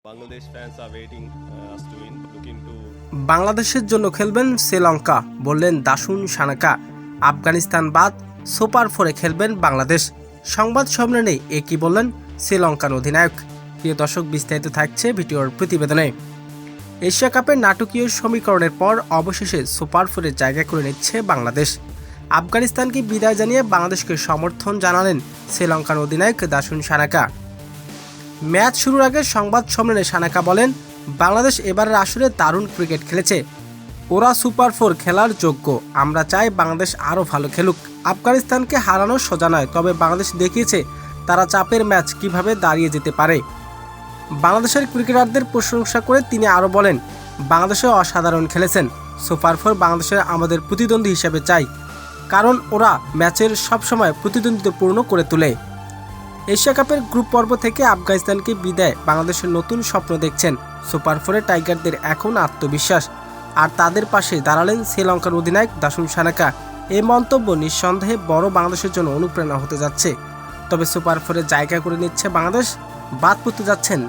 Bangladesh fans are waiting us to look into বাংলাদেশের জন্য খেলবেন শ্রীলঙ্কা, বললেন দাসুন সানাকা। আফগানিস্তান বাদ সুপার ফোরে খেলবেন বাংলাদেশ। সংবাদ সম্মেলনে একই বললেন শ্রীলঙ্কান অধিনায়ক। প্রিয় দর্শক, বিস্তারিত থাকছে ভিডিওর প্রতিবেদনে। এশিয়া কাপের নাটকীয় সমীকরণের পর অবশেষে সুপার ফোরে জায়গা করে নিচ্ছে বাংলাদেশ। আফগানিস্তানকে বিদায় জানিয়ে বাংলাদেশকে সমর্থন জানালেন শ্রীলঙ্কান অধিনায়ক দাসুন সানাকা। ম্যাচ শুরুর আগে সংবাদ সম্মেলনে সানাকা বলেন, বাংলাদেশ এবারের আসরে দারুণ ক্রিকেট খেলেছে। ওরা সুপার ফোর খেলার যোগ্য। আমরা চাই বাংলাদেশ আরও ভালো খেলুক। আফগানিস্তানকে হারানো সোজা নয়, তবে বাংলাদেশ দেখিয়েছে তারা চাপের ম্যাচ কিভাবে দাঁড়িয়ে যেতে পারে। বাংলাদেশের ক্রিকেটারদের প্রশংসা করে তিনি আরও বলেন, বাংলাদেশে অসাধারণ খেলেছেন। সুপার ফোর বাংলাদেশের আমাদের প্রতিদ্বন্দ্বী হিসেবে চাই, কারণ ওরা ম্যাচের সবসময় প্রতিদ্বন্দ্বিতাপূর্ণ করে তোলে। এশিয়া কাপের গ্রুপ পর্ব থেকে আফগানিস্তানকে বিদায় বাংলাদেশের নতুন স্বপ্ন দেখছেন। সুপার ফোরে টাইগারদের এখন আত্মবিশ্বাস, আর তাদের পাশে দাঁড়ালেন শ্রীলঙ্কার অধিনায়ক দাসুন সানাকা। এই মন্তব্য নিঃসন্দেহে বড় বাংলাদেশের জন্য অনুপ্রেরণা হতে যাচ্ছে। তবে সুপার ফোরে জায়গা করে নিচ্ছে বাংলাদেশ, বাদ পড়তে যাচ্ছেন